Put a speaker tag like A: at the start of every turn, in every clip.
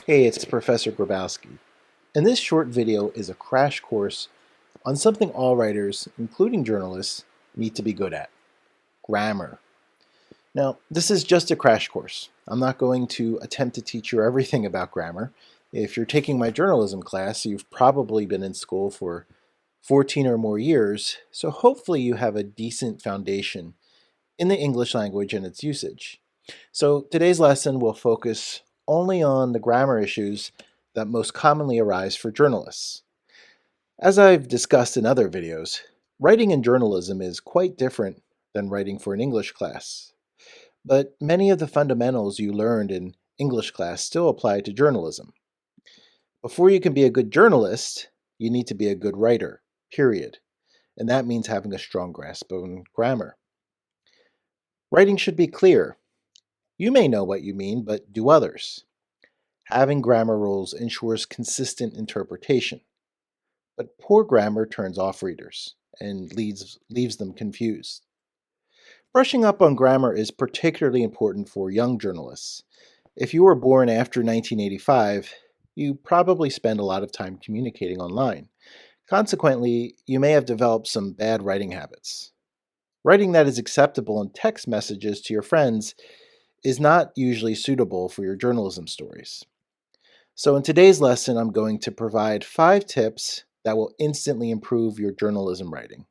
A: Hey, it's Professor Grabowski, and this short video is a crash course on something all writers, including journalists, need to be good at: grammar. Now, this is just a crash course. I'm not going to attempt to teach you everything about grammar. If you're taking my journalism class, you've probably been in school for 14 or more years, so hopefully you have a decent foundation in the English language and its usage. So today's lesson will focus only on the grammar issues that most commonly arise for journalists. As I've discussed in other videos, writing in journalism is quite different than writing for an English class. But many of the fundamentals you learned in English class still apply to journalism. Before you can be a good journalist, you need to be a good writer, period. And that means having a strong grasp on grammar. Writing should be clear. You may know what you mean, but do others? Having grammar rules ensures consistent interpretation. But poor grammar turns off readers and leaves them confused. Brushing up on grammar is particularly important for young journalists. If you were born after 1985, you probably spend a lot of time communicating online. Consequently, you may have developed some bad writing habits. Writing that is acceptable in text messages to your friends is not usually suitable for your journalism stories. So in today's lesson, I'm going to provide 5 tips that will instantly improve your journalism writing.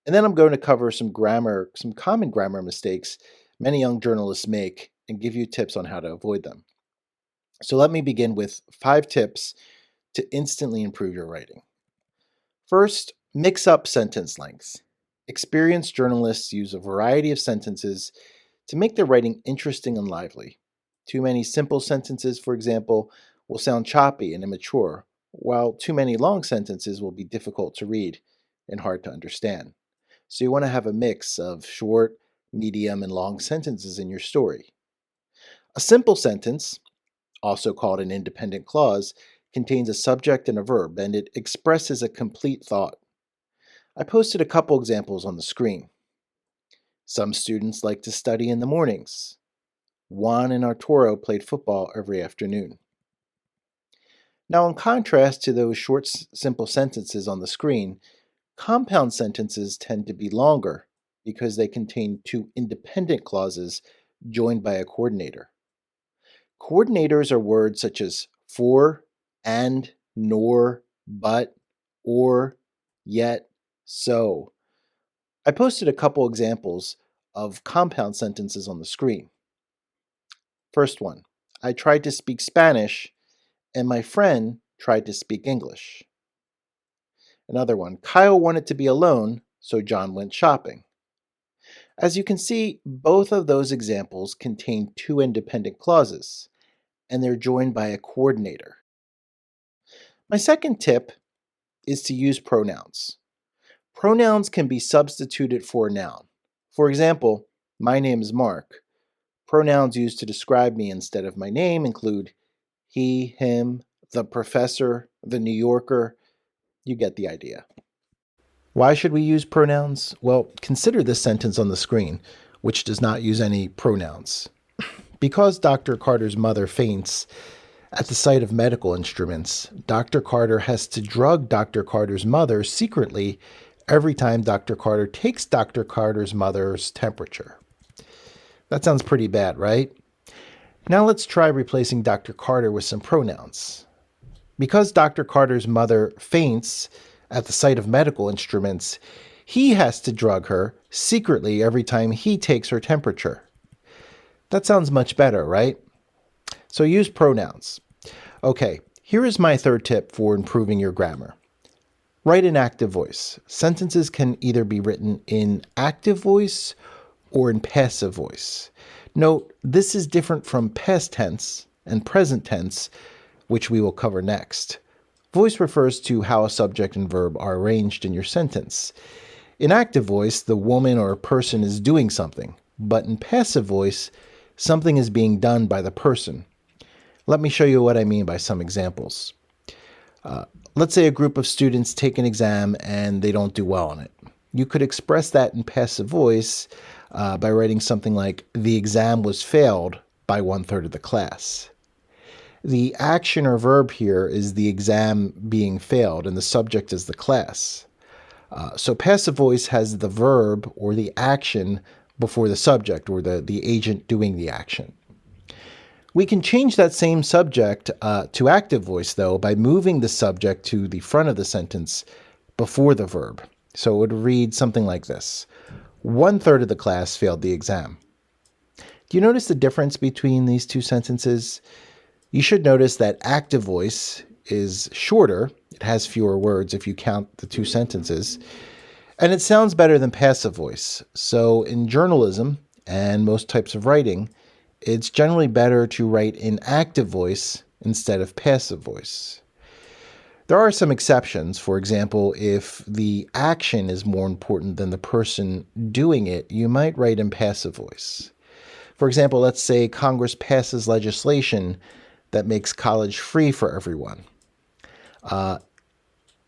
A: And then I'm going to cover some common grammar mistakes many young journalists make and give you tips on how to avoid them. So let me begin with 5 tips to instantly improve your writing. First, mix up sentence lengths. Experienced journalists use a variety of sentences to make their writing interesting and lively. Too many simple sentences, for example, will sound choppy and immature, while too many long sentences will be difficult to read and hard to understand. So you want to have a mix of short, medium, and long sentences in your story. A simple sentence, also called an independent clause, contains a subject and a verb, and it expresses a complete thought. I posted a couple examples on the screen. Some students like to study in the mornings. Juan and Arturo played football every afternoon. Now, in contrast to those short, simple sentences on the screen, compound sentences tend to be longer because they contain 2 independent clauses joined by a coordinator. Coordinators are words such as for, and, nor, but, or, yet, so. I posted a couple examples of compound sentences on the screen. First one, I tried to speak Spanish and my friend tried to speak English. Another one, Kyle wanted to be alone, so John went shopping. As you can see, both of those examples contain 2 independent clauses, and they're joined by a coordinator. My second tip is to use pronouns. Pronouns can be substituted for a noun. For example, my name is Mark. Pronouns used to describe me instead of my name include he, him, the professor, the New Yorker. You get the idea. Why should we use pronouns? Well, consider this sentence on the screen, which does not use any pronouns. Because Dr. Carter's mother faints at the sight of medical instruments, Dr. Carter has to drug Dr. Carter's mother secretly every time Dr. Carter takes Dr. Carter's mother's temperature. That sounds pretty bad, right? Now let's try replacing Dr. Carter with some pronouns. Because Dr. Carter's mother faints at the sight of medical instruments, he has to drug her secretly every time he takes her temperature. That sounds much better, right? So use pronouns. Okay, here is my third tip for improving your grammar. Write in active voice. Sentences can either be written in active voice or in passive voice. Note, this is different from past tense and present tense, which we will cover next. Voice refers to how a subject and verb are arranged in your sentence. In active voice, the woman or person is doing something, but in passive voice, something is being done by the person. Let me show you what I mean by some examples. Let's say a group of students take an exam and they don't do well on it. You could express that in passive voice by writing something like, the exam was failed by 1/3 of the class. The action or verb here is the exam being failed, and the subject is the class. So passive voice has the verb or the action before the subject or the agent doing the action. We can change that same subject to active voice, though, by moving the subject to the front of the sentence before the verb. So it would read something like this. 1/3 of the class failed the exam. Do you notice the difference between these two sentences? You should notice that active voice is shorter. It has fewer words if you count the two sentences. And it sounds better than passive voice. So in journalism and most types of writing, it's generally better to write in active voice instead of passive voice. There are some exceptions. For example, if the action is more important than the person doing it, you might write in passive voice. For example, let's say Congress passes legislation that makes college free for everyone.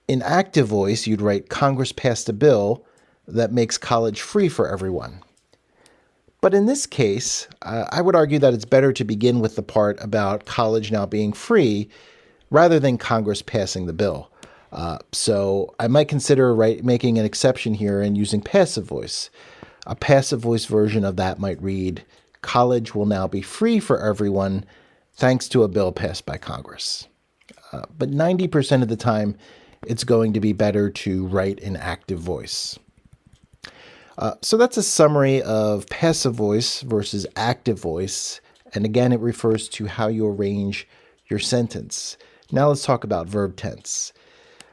A: In active voice, you'd write Congress passed a bill that makes college free for everyone. But in this case, I would argue that it's better to begin with the part about college now being free rather than Congress passing the bill. So I might consider making an exception here and using passive voice. A passive voice version of that might read, college will now be free for everyone thanks to a bill passed by Congress. But 90% of the time, it's going to be better to write in active voice. So that's a summary of passive voice versus active voice. And again, it refers to how you arrange your sentence. Now let's talk about verb tense.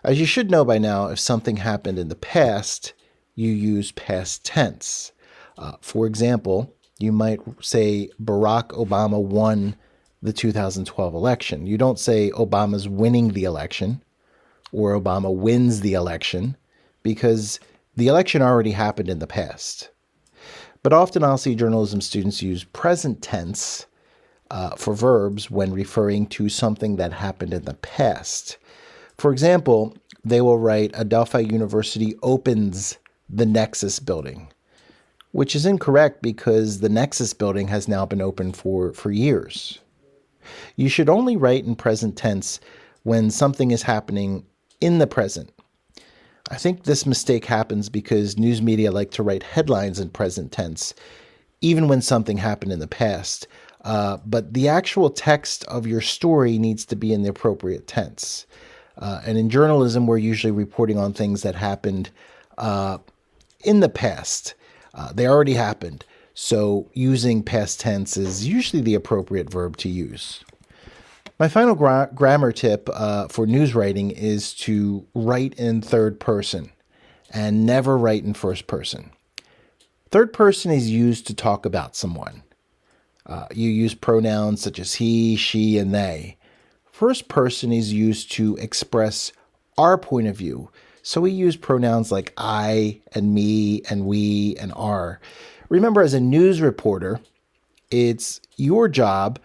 A: As you should know by now, if something happened in the past, you use past tense. For example, you might say Barack Obama won the 2012 election. You don't say Obama's winning the election or Obama wins the election because the election already happened in the past. But often I'll see journalism students use present tense for verbs when referring to something that happened in the past. For example, they will write Adelphi University opens the Nexus building, which is incorrect because the Nexus building has now been open for years. You should only write in present tense when something is happening in the present. I think this mistake happens because news media like to write headlines in present tense, even when something happened in the past. But the actual text of your story needs to be in the appropriate tense. And in journalism, we're usually reporting on things that happened in the past. They already happened. So using past tense is usually the appropriate verb to use. My final grammar tip for news writing is to write in third person and never write in first person. Third person is used to talk about someone. You use pronouns such as he, she, and they. First person is used to express our point of view. So we use pronouns like I and me and we and our. Remember, as a news reporter, it's your job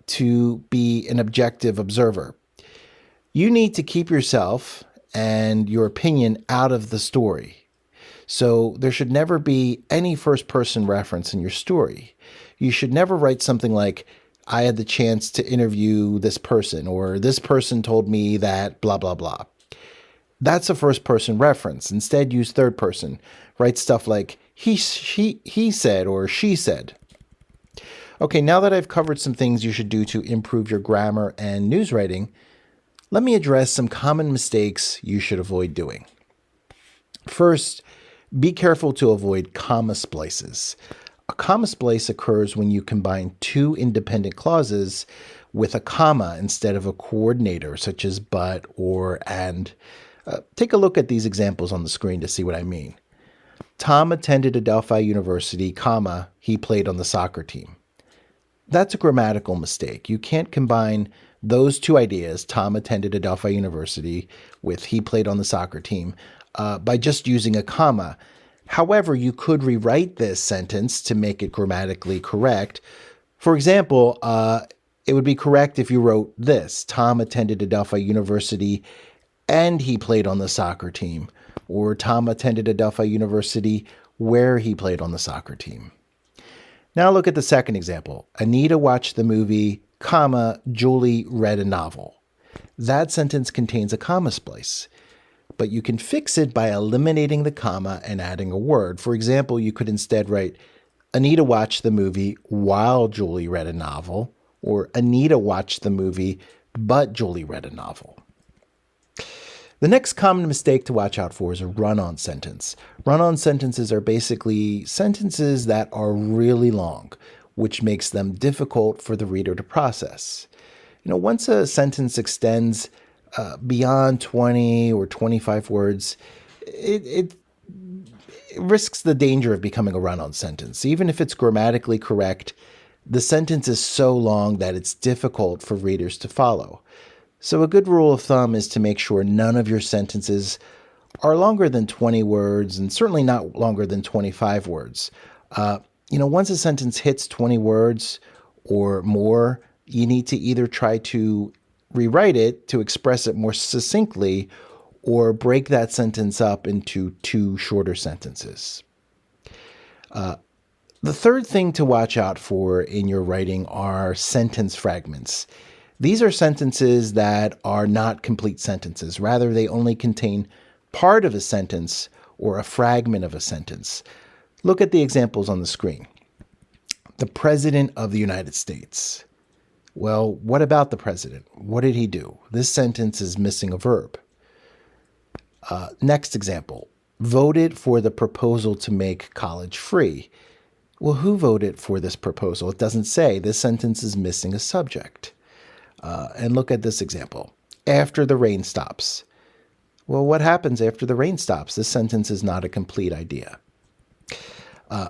A: to be an objective observer. You need to keep yourself and your opinion out of the story. So there should never be any first person reference in your story. You should never write something like, I had the chance to interview this person, or this person told me that blah, blah, blah. That's a first person reference. Instead, use third person. Write stuff like he said or she said. Okay, now that I've covered some things you should do to improve your grammar and news writing, let me address some common mistakes you should avoid doing. First, be careful to avoid comma splices. A comma splice occurs when you combine two independent clauses with a comma instead of a coordinator, such as but or and. Take a look at these examples on the screen to see what I mean. Tom attended Adelphi University, comma, he played on the soccer team. That's a grammatical mistake. You can't combine those two ideas, Tom attended Adelphi University, with he played on the soccer team, by just using a comma. However, you could rewrite this sentence to make it grammatically correct. For example, it would be correct if you wrote this, Tom attended Adelphi University and he played on the soccer team, or Tom attended Adelphi University where he played on the soccer team. Now look at the second example. Anita watched the movie, comma, Julie read a novel. That sentence contains a comma splice, but you can fix it by eliminating the comma and adding a word. For example, you could instead write, Anita watched the movie while Julie read a novel, or Anita watched the movie, but Julie read a novel. The next common mistake to watch out for is a run-on sentence. Run-on sentences are basically sentences that are really long, which makes them difficult for the reader to process. Once a sentence extends beyond 20 or 25 words, it risks the danger of becoming a run-on sentence. Even if it's grammatically correct, the sentence is so long that it's difficult for readers to follow. So a good rule of thumb is to make sure none of your sentences are longer than 20 words and certainly not longer than 25 words. Once a sentence hits 20 words or more, you need to either try to rewrite it to express it more succinctly or break that sentence up into two shorter sentences. The third thing to watch out for in your writing are sentence fragments. These are sentences that are not complete sentences. Rather, they only contain part of a sentence or a fragment of a sentence. Look at the examples on the screen. The President of the United States. Well, what about the president? What did he do? This sentence is missing a verb. Next example. Voted for the proposal to make college free. Well, who voted for this proposal? It doesn't say. This sentence is missing a subject. And look at this example. After the rain stops. Well, what happens after the rain stops? This sentence is not a complete idea.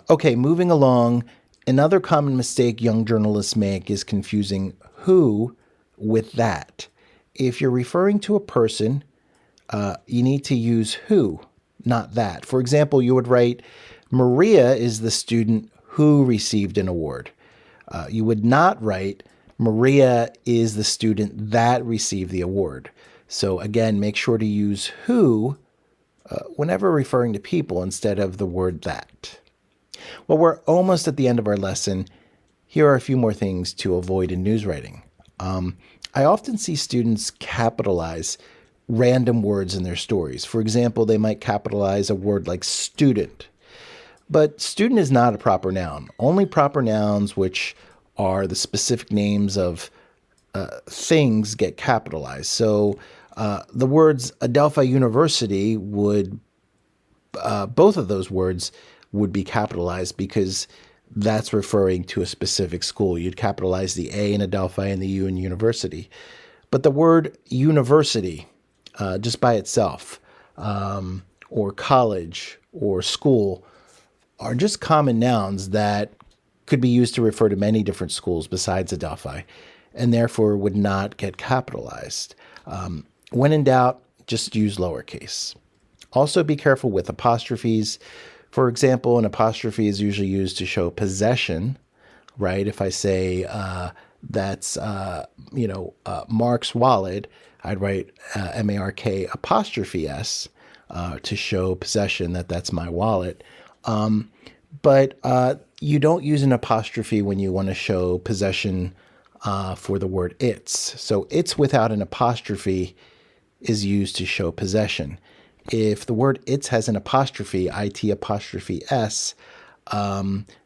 A: Okay, moving along. Another common mistake young journalists make is confusing who with that. If you're referring to a person, you need to use who, not that. For example, you would write, Maria is the student who received an award. You would not write, Maria is the student that received the award. So again, make sure to use who whenever referring to people instead of the word that. Well, we're almost at the end of our lesson. Here are a few more things to avoid in news writing. I often see students capitalize random words in their stories. For example, they might capitalize a word like student. But student is not a proper noun. Only proper nouns, which are the specific names of things, get capitalized. So the words Adelphi University would, both of those words would be capitalized because that's referring to a specific school. You'd capitalize the A in Adelphi and the U in university. But the word university, just by itself, or college or school, are just common nouns that could be used to refer to many different schools besides Adelphi, and therefore would not get capitalized. When in doubt, just use lowercase. Also be careful with apostrophes. For example, an apostrophe is usually used to show possession, right? If I say that's, Mark's wallet, I'd write M-A-R-K apostrophe S to show possession, that's my wallet. But you don't use an apostrophe when you want to show possession for the word its. So its without an apostrophe is used to show possession. If the word its has an apostrophe, it apostrophe s,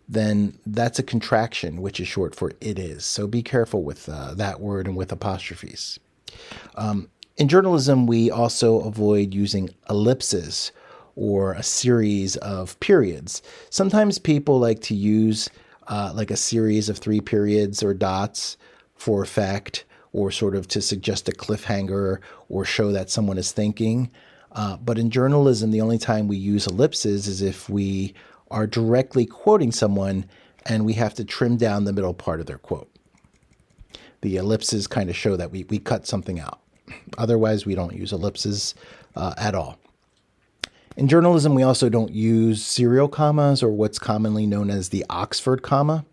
A: then that's a contraction, which is short for it is. So be careful with that word and with apostrophes. In journalism, we also avoid using ellipses or a series of periods. Sometimes people like to use like a series of 3 periods or dots for effect, or sort of to suggest a cliffhanger or show that someone is thinking. But in journalism, the only time we use ellipses is if we are directly quoting someone and we have to trim down the middle part of their quote. The ellipses kind of show that we cut something out. Otherwise, we don't use ellipses at all. In journalism, we also don't use serial commas or what's commonly known as the Oxford comma.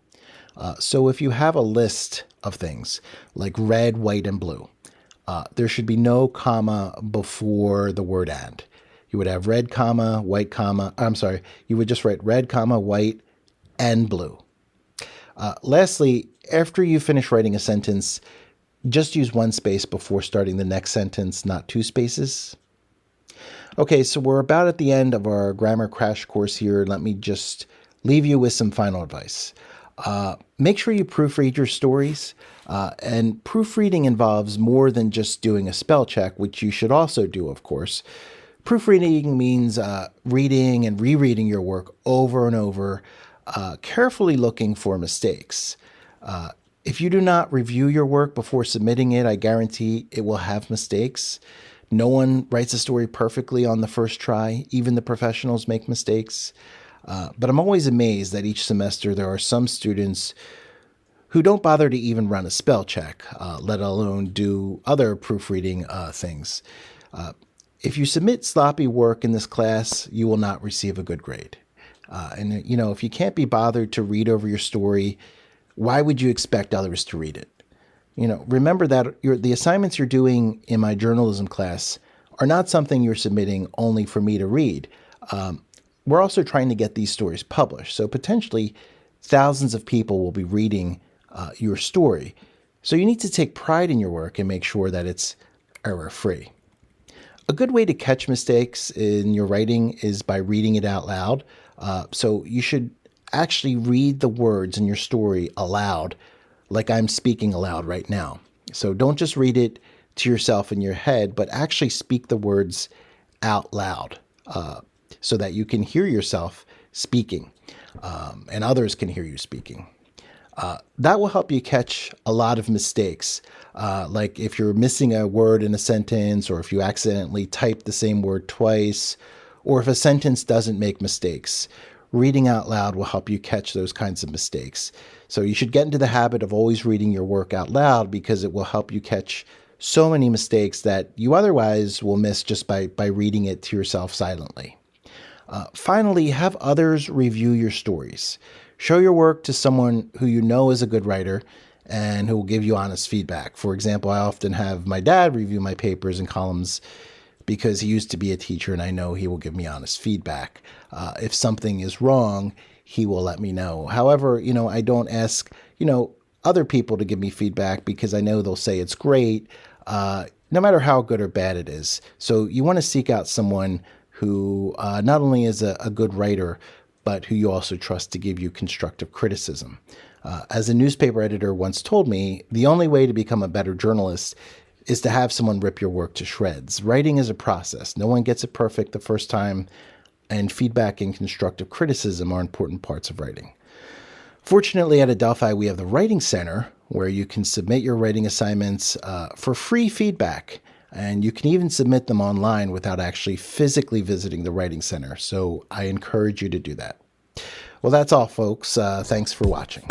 A: So if you have a list of things like red, white, and blue, there should be no comma before the word and. You would have red comma, white comma, you would just write red comma, white, and blue. Lastly, after you finish writing a sentence, just use one space before starting the next sentence, not two spaces. Okay, so we're about at the end of our grammar crash course here. Let me just leave you with some final advice. Make sure you proofread your stories. And proofreading involves more than just doing a spell check, which you should also do, of course. Proofreading means reading and rereading your work over and over, carefully looking for mistakes. If you do not review your work before submitting it, I guarantee it will have mistakes. No one writes a story perfectly on the first try. Even the professionals make mistakes. But I'm always amazed that each semester there are some students who don't bother to even run a spell check, let alone do other proofreading things. If you submit sloppy work in this class, you will not receive a good grade. And if you can't be bothered to read over your story, why would you expect others to read it? Remember that the assignments you're doing in my journalism class are not something you're submitting only for me to read. We're also trying to get these stories published. So potentially thousands of people will be reading your story. So you need to take pride in your work and make sure that it's error-free. A good way to catch mistakes in your writing is by reading it out loud. So you should actually read the words in your story aloud, like I'm speaking aloud right now. So don't just read it to yourself in your head, but actually speak the words out loud so that you can hear yourself speaking and others can hear you speaking. That will help you catch a lot of mistakes, like if you're missing a word in a sentence, or if you accidentally type the same word twice, or if a sentence doesn't make mistakes. Reading out loud will help you catch those kinds of mistakes. So you should get into the habit of always reading your work out loud, because it will help you catch so many mistakes that you otherwise will miss just by reading it to yourself silently. Finally, have others review your stories. Show your work to someone who you know is a good writer and who will give you honest feedback. For example, I often have my dad review my papers and columns because he used to be a teacher, and I know he will give me honest feedback. If something is wrong, he will let me know. However, I don't ask, other people to give me feedback because I know they'll say it's great, no matter how good or bad it is. So you want to seek out someone who not only is a good writer, but who you also trust to give you constructive criticism. As a newspaper editor once told me, the only way to become a better journalist is to have someone rip your work to shreds. Writing is a process. No one gets it perfect the first time, and feedback and constructive criticism are important parts of writing. Fortunately, at Adelphi, we have the Writing Center, where you can submit your writing assignments for free feedback, and you can even submit them online without actually physically visiting the Writing Center. So I encourage you to do that. Well, that's all, folks. Thanks for watching.